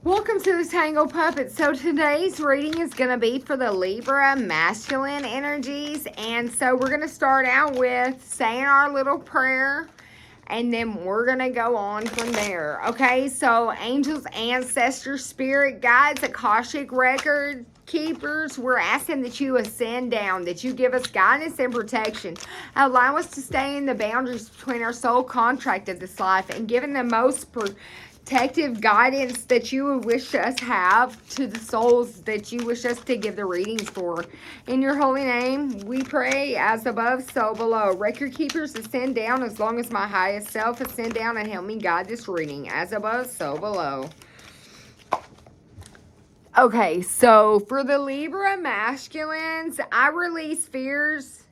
Welcome to the Tangle Puppet. So today's reading is going to be for the Libra masculine energies. And so we're going to start out with saying our little prayer. And then we're going to go on from there. Okay, so angels, ancestors, spirit guides, Akashic record keepers, we're asking that you ascend down, that you give us guidance and protection. Allow us to stay in the boundaries between our soul contract of this life and given the most protective guidance that you would wish us have to the souls that you wish us to give the readings for. In your holy name, we pray, as above, so below. Record keepers, ascend down as long as my highest self, ascend down and help me guide this reading. As above, so below. Okay, so for the Libra masculines, I release fears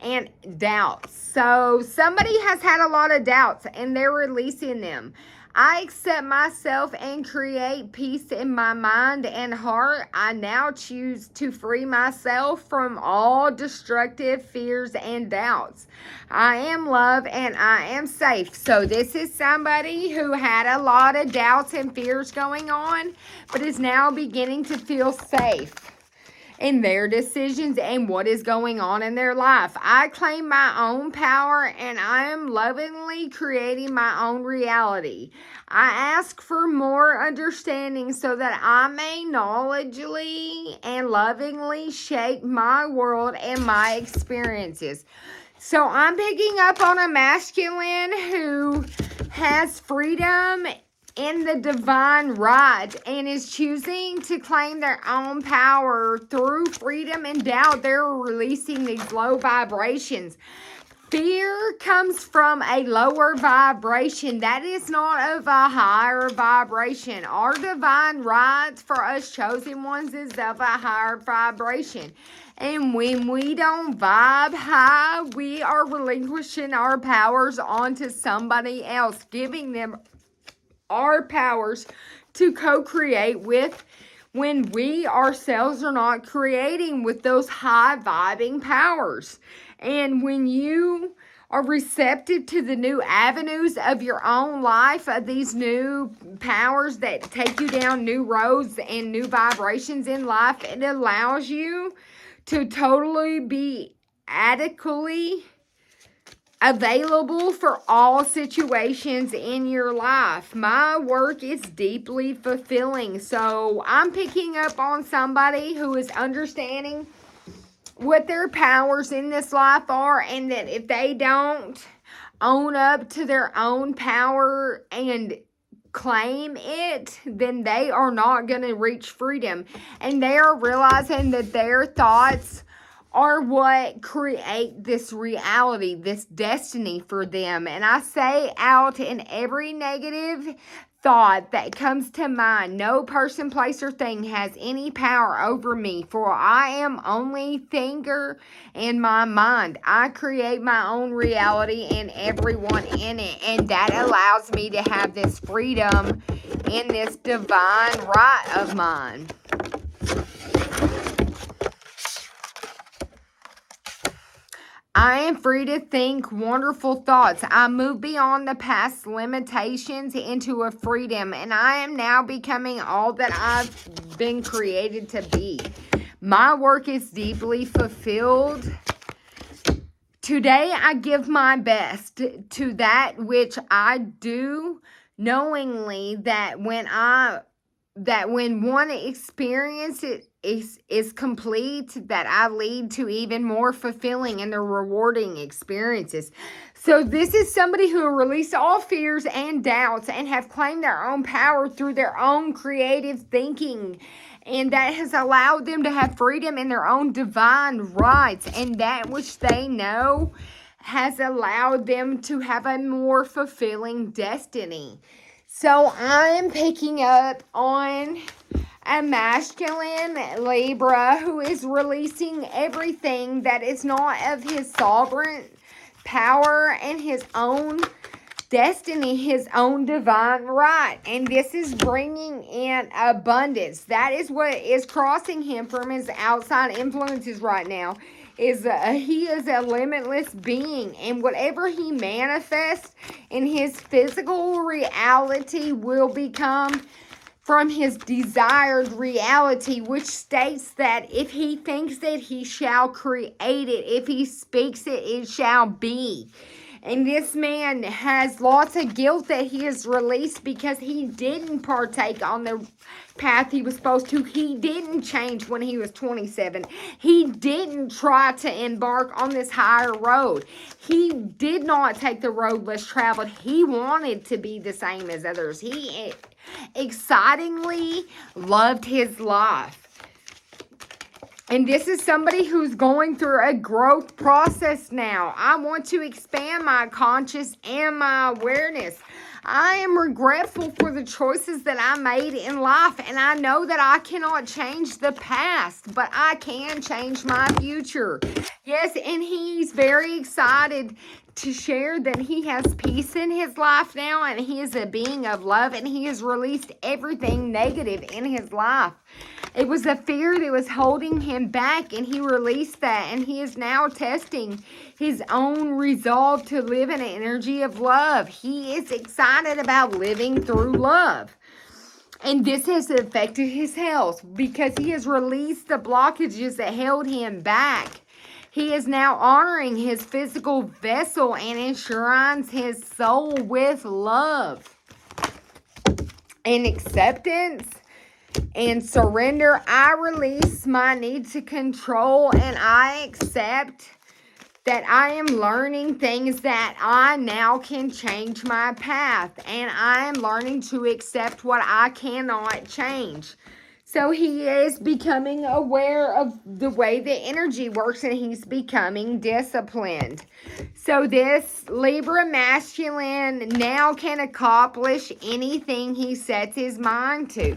and doubts. So somebody has had a lot of doubts and they're releasing them. I accept myself and create peace in my mind and heart. I now choose to free myself from all destructive fears and doubts. I am loved and I am safe. So this is somebody who had a lot of doubts and fears going on, but is now beginning to feel safe in their decisions and what is going on in their life. I claim my own power and I am lovingly creating my own reality. I ask for more understanding so that I may knowledgeably and lovingly shape my world and my experiences. So I'm picking up on a masculine who has freedom in the divine right and is choosing to claim their own power through freedom and doubt. They're releasing these low vibrations. Fear comes from a lower vibration. That is not of a higher vibration. Our divine rights for us chosen ones is of a higher vibration. And when we don't vibe high, we are relinquishing our powers onto somebody else, giving them our powers to co-create with when we ourselves are not creating with those high vibing powers. And when you are receptive to the new avenues of your own life, of these new powers that take you down new roads and new vibrations in life, it allows you to totally be adequately available for all situations in your life. My work is deeply fulfilling. So I'm picking up on somebody who is understanding what their powers in this life are, and that if they don't own up to their own power and claim it, then they are not going to reach freedom. And they are realizing that their thoughts are what create this reality, this destiny for them. And I say out in every negative thought that comes to mind, no person, place, or thing has any power over me, for I am only thinker in my mind. I create my own reality and everyone in it, and that allows me to have this freedom in this divine right of mine. I am free to think wonderful thoughts. I move beyond the past limitations into a freedom, and I am now becoming all that I've been created to be. My work is deeply fulfilled. Today I give my best to that which I do, knowingly that when one experience is complete, that I lead to even more fulfilling and the rewarding experiences. So this is somebody who released all fears and doubts and have claimed their own power through their own creative thinking. And that has allowed them to have freedom in their own divine rights. And that which they know has allowed them to have a more fulfilling destiny. So I'm picking up on a masculine Libra who is releasing everything that is not of his sovereign power and his own destiny, his own divine right. And this is bringing in abundance. That is what is crossing him from his outside influences right now. He is a limitless being, and whatever he manifests in his physical reality will become from his desired reality, which states that if he thinks it, he shall create it. If he speaks it, it shall be. And this man has lots of guilt that he has released because he didn't partake on the path he was supposed to. He didn't change when he was 27. He didn't try to embark on this higher road. He did not take the road less traveled. He wanted to be the same as others. He excitingly loved his life. And this is somebody who's going through a growth process now. I want to expand my conscious and my awareness. I am regretful for the choices that I made in life. And I know that I cannot change the past, but I can change my future. Yes, and he's very excited to share that he has peace in his life now. And he is a being of love. And he has released everything negative in his life. It was a fear that was holding him back, and he released that, and he is now testing his own resolve to live in an energy of love. He is excited about living through love. And this has affected his health because he has released the blockages that held him back. He is now honoring his physical vessel and enshrines his soul with love and acceptance. And surrender. I release my need to control, and I accept that I am learning things that I now can change my path, and I am learning to accept what I cannot change. So he is becoming aware of the way the energy works, and he's becoming disciplined. So this Libra masculine now can accomplish anything he sets his mind to.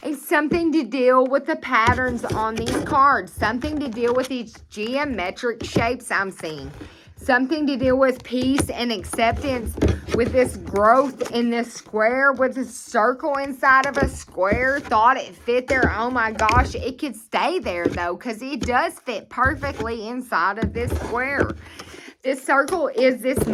It's something to deal with the patterns on these cards. Something to deal with these geometric shapes I'm seeing. Something to deal with peace and acceptance with this growth in this square with a circle inside of a square. Thought it fit there. Oh my gosh, it could stay there though because it does fit perfectly inside of this square. This circle is this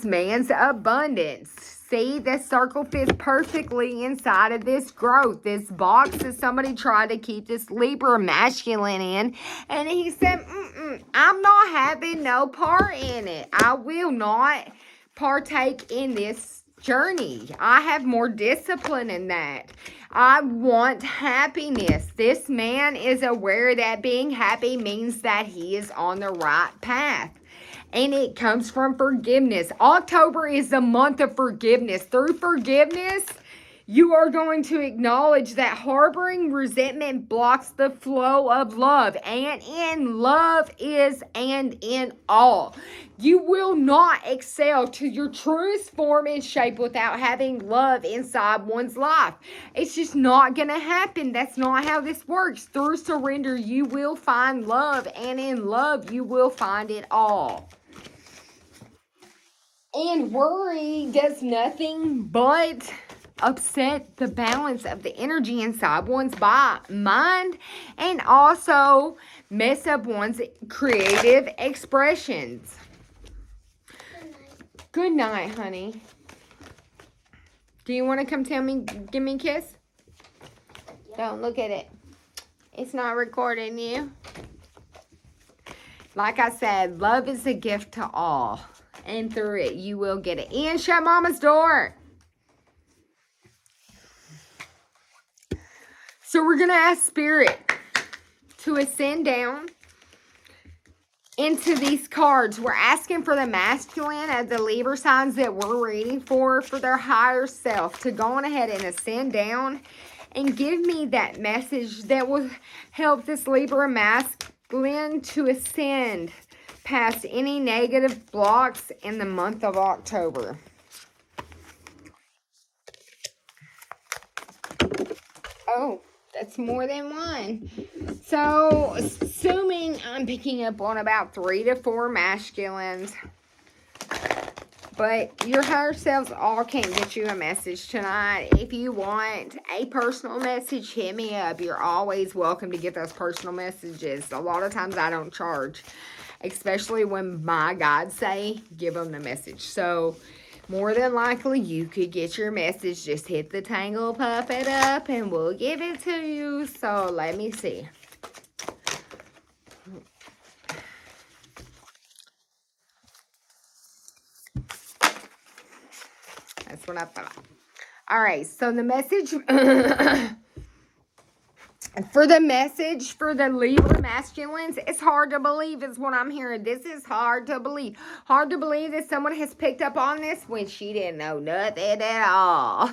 man's abundance. See, this circle fits perfectly inside of this growth. This box that somebody tried to keep this Libra masculine in. And he said, I'm not having no part in it. I will not partake in this journey. I have more discipline in that. I want happiness. This man is aware that being happy means that he is on the right path. And it comes from forgiveness. October is the month of forgiveness. Through forgiveness, you are going to acknowledge that harboring resentment blocks the flow of love. And in love is and in all. You will not excel to your truest form and shape without having love inside one's life. It's just not going to happen. That's not how this works. Through surrender, you will find love. And in love, you will find it all. And worry does nothing but upset the balance of the energy inside one's mind and also mess up one's creative expressions. Good night, honey. Do you want to come give me a kiss? Don't look at it. It's not recording you. Like I said, love is a gift to all. And through it, you will get it. And shut mama's door. So we're going to ask Spirit to ascend down into these cards. We're asking for the masculine of the Libra signs that we're reading for their higher self to go on ahead and ascend down and give me that message that will help this Libra masculine to ascend past any negative blocks in the month of October. Oh, that's more than one. So, assuming I'm picking up on about 3 to 4 masculines. But your higher selves all can't get you a message tonight. If you want a personal message, hit me up. You're always welcome to get those personal messages. A lot of times I don't charge. Especially when my guides say, give them the message. So, more than likely you could get your message. Just hit the tangle, puff it up, and we'll give it to you. So let me see. That's what I thought. All right, so the message for the Libra masculines, it's hard to believe is what I'm hearing. This is hard to believe. Hard to believe that someone has picked up on this when she didn't know nothing at all.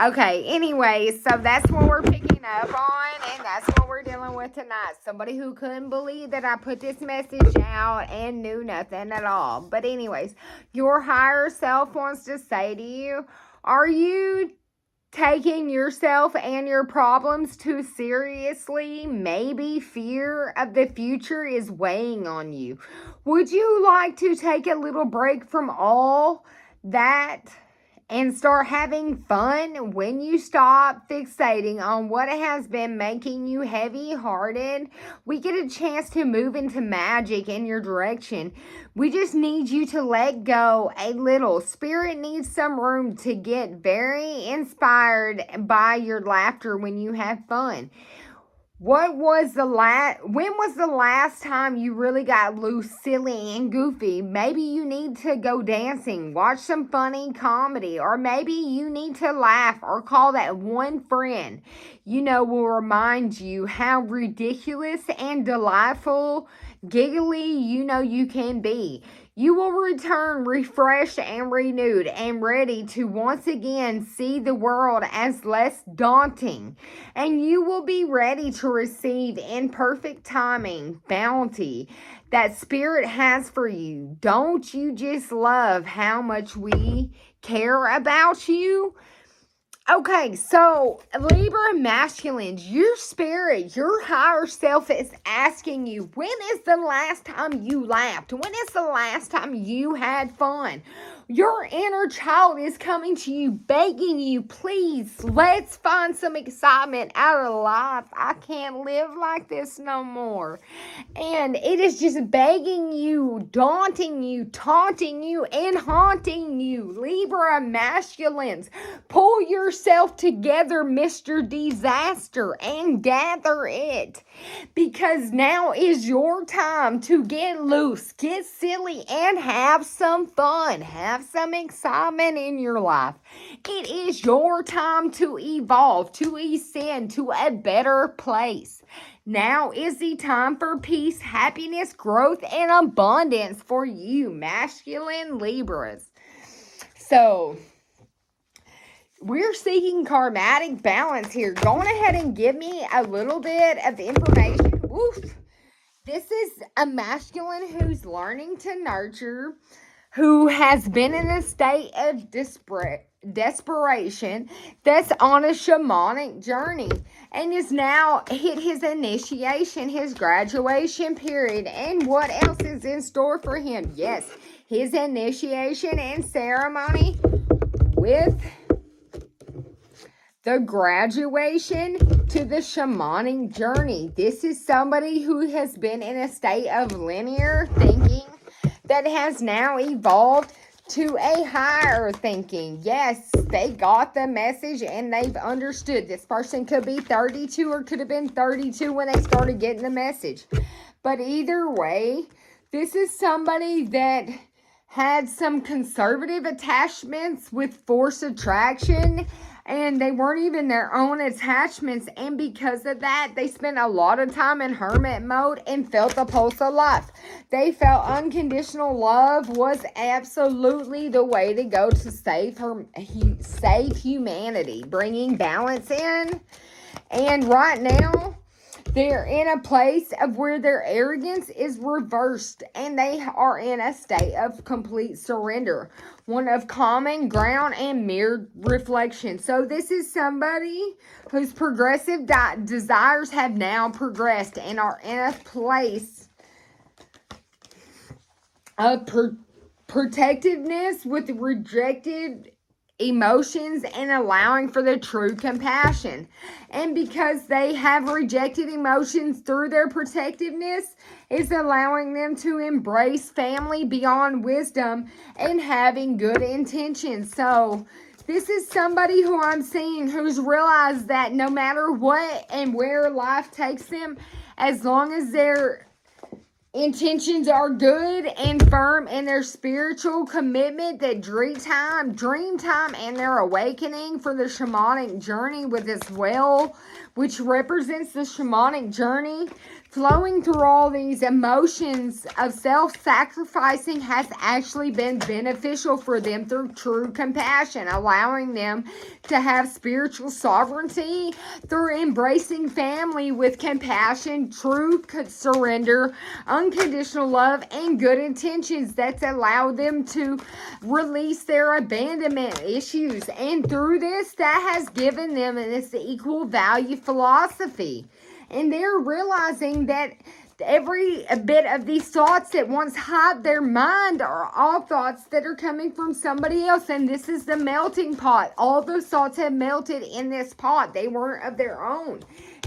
Okay, anyway, so that's what we're picking up on, and that's what we're dealing with tonight. Somebody who couldn't believe that I put this message out and knew nothing at all. But anyways, your higher self wants to say to you, are you taking yourself and your problems too seriously? Maybe fear of the future is weighing on you. Would you like to take a little break from all that and start having fun? When you stop fixating on what has been making you heavy-hearted, we get a chance to move into magic in your direction. We just need you to let go a little. Spirit needs some room to get very inspired by your laughter when you have fun. When was the last time you really got loose, silly, and goofy? Maybe you need to go dancing, watch some funny comedy, or maybe you need to laugh or call that one friend will remind you how ridiculous and delightful, giggly you can be. You will return refreshed and renewed and ready to once again see the world as less daunting. And you will be ready to receive in perfect timing bounty that Spirit has for you. Don't you just love how much we care about you? Okay, so Libra masculines, your spirit, your higher self is asking you, when is the last time you laughed? When is the last time you had fun? Your inner child is coming to you, begging you, please, let's find some excitement out of life. I can't live like this no more. And it is just begging you, daunting you, taunting you, and haunting you. Libra masculines, pull yourself together, Mr. Disaster, and gather it. Because now is your time to get loose, get silly, and have some fun. Have some excitement in your life. It is your time to evolve, to ascend to a better place. Now is the time for peace, happiness, growth, and abundance for you, masculine Libras. So, we're seeking karmatic balance here. Go on ahead and give me a little bit of information. Woof. This is a masculine who's learning to nurture, who has been in a state of desperation, that's on a shamanic journey, and is now hit his initiation, his graduation period. And what else is in store for him? Yes, his initiation and ceremony with the graduation to the shamanic journey. This is somebody who has been in a state of linear thinking that has now evolved to a higher thinking. Yes, they got the message and they've understood. This person could be 32 or could have been 32 when they started getting the message. But either way, this is somebody that had some conservative attachments with force attraction, and they weren't even their own attachments, and because of that, they spent a lot of time in hermit mode and felt the pulse of life. They felt unconditional love was absolutely the way to go to save humanity, bringing balance in. And right now, they're in a place of where their arrogance is reversed and they are in a state of complete surrender. One of common ground and mirrored reflection. So this is somebody whose progressive desires have now progressed and are in a place of protectiveness with rejected emotions and allowing for the true compassion. And because they have rejected emotions through their protectiveness, it's allowing them to embrace family beyond wisdom and having good intentions. So this is somebody who I'm seeing who's realized that no matter what and where life takes them, as long as their intentions are good and firm in their spiritual commitment, that dream time, and their awakening for the shamanic journey with this well, which represents the shamanic journey, flowing through all these emotions of self-sacrificing has actually been beneficial for them through true compassion, allowing them to have spiritual sovereignty through embracing family with compassion, true surrender, unconditional love, and good intentions. That's allowed them to release their abandonment issues. And through this, that has given them this equal value philosophy. And they're realizing that every bit of these thoughts that once hide their mind are all thoughts that are coming from somebody else. And this is the melting pot. All those thoughts have melted in this pot. They weren't of their own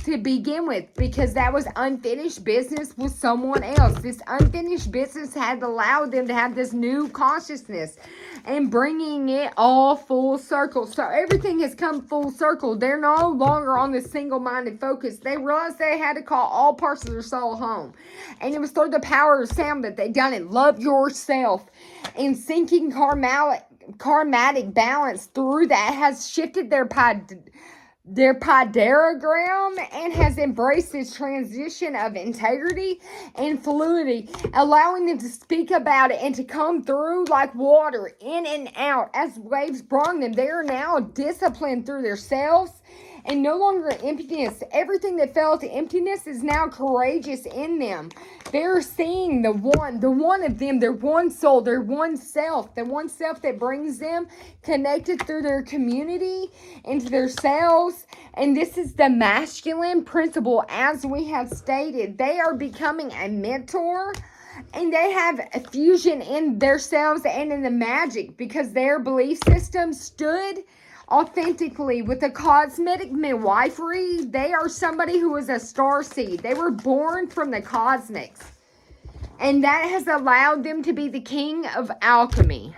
to begin with, because that was unfinished business with someone else. This unfinished business had allowed them to have this new consciousness and bringing it all full circle. So everything has come full circle. They're no longer on this single-minded focus. They realized they had to call all parts of their soul home. And it was through the power of sound that they done it. Love yourself. And sinking karmatic balance through that has shifted their padagram and has embraced this transition of integrity and fluidity, allowing them to speak about it and to come through like water, in and out, as waves bring them. They are now disciplined through themselves and no longer emptiness. Everything that felt emptiness is now courageous in them. They're seeing the one of them, their one soul, their one self, the one self that brings them connected through their community into their selves. And this is the masculine principle, as we have stated. They are becoming a mentor. And they have a fusion in themselves and in the magic, because their belief system stood authentically with the cosmetic midwifery. They are somebody who is a star seed. They were born from the cosmics. And that has allowed them to be the king of alchemy.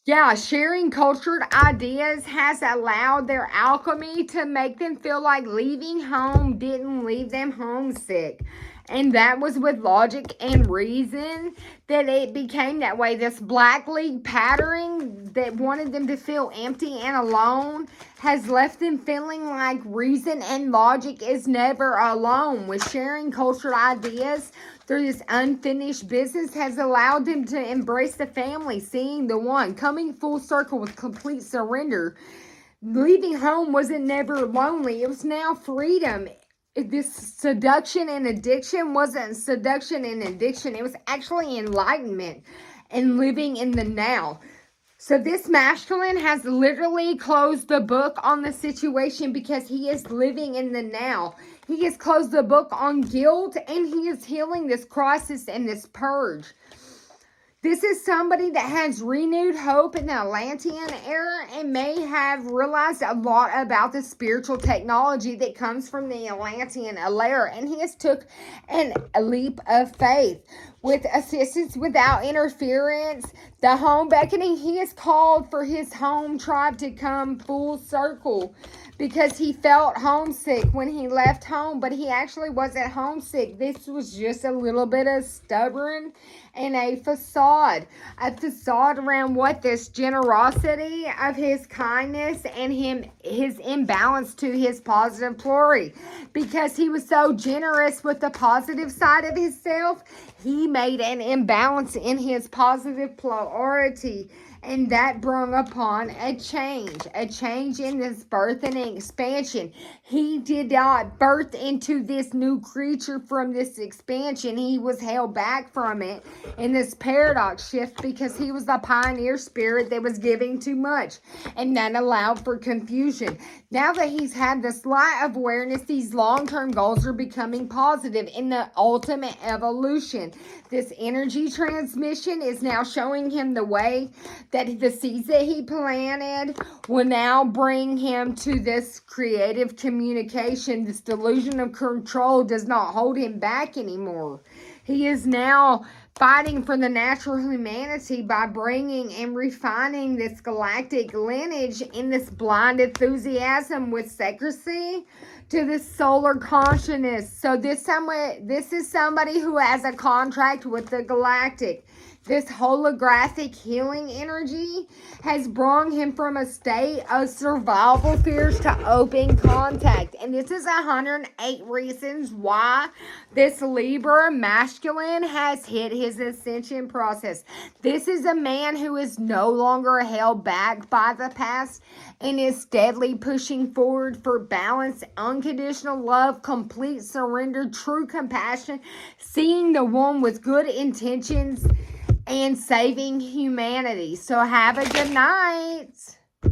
Yeah, sharing cultured ideas has allowed their alchemy to make them feel like leaving home didn't leave them homesick. And that was with logic and reason that it became that way. This black league pattern that wanted them to feel empty and alone has left them feeling like reason and logic is never alone. With sharing cultural ideas through this unfinished business has allowed them to embrace the family, seeing the one, coming full circle with complete surrender. Leaving home wasn't never lonely. It was now freedom. This seduction and addiction wasn't seduction and addiction. It was actually enlightenment and living in the now. So this masculine has literally closed the book on the situation because he is living in the now. He has closed the book on guilt, and he is healing this crisis and this purge. This is somebody that has renewed hope in the Atlantean era and may have realized a lot about the spiritual technology that comes from the Atlantean era. And he has took a leap of faith with assistance without interference. The home beckoning, he has called for his home tribe to come full circle, because he felt homesick when he left home, but he actually wasn't homesick. This was just a little bit of stubborn and a facade around what this generosity of his kindness and his imbalance to his positive glory. Because he was so generous with the positive side of himself, he made an imbalance in his positive polarity. And that brought upon a change in this birth and an expansion. He did not birth into this new creature from this expansion. He was held back from it in this paradox shift because he was the pioneer spirit that was giving too much, and that allowed for confusion. Now that he's had this light of awareness, these long-term goals are becoming positive in the ultimate evolution. This energy transmission is now showing him the way that the seeds that he planted will now bring him to this creative communication. This delusion of control does not hold him back anymore. He is now fighting for the natural humanity by bringing and refining this galactic lineage in this blind enthusiasm with secrecy to this solar consciousness. So this is somebody who has a contract with the galactic. This holographic healing energy has brought him from a state of survival fears to open contact. And this is 108 reasons why this Libra masculine has hit his ascension process. This is a man who is no longer held back by the past and is steadily pushing forward for balance, unconditional love, complete surrender, true compassion, seeing the one with good intentions, and saving humanity. So have a good night.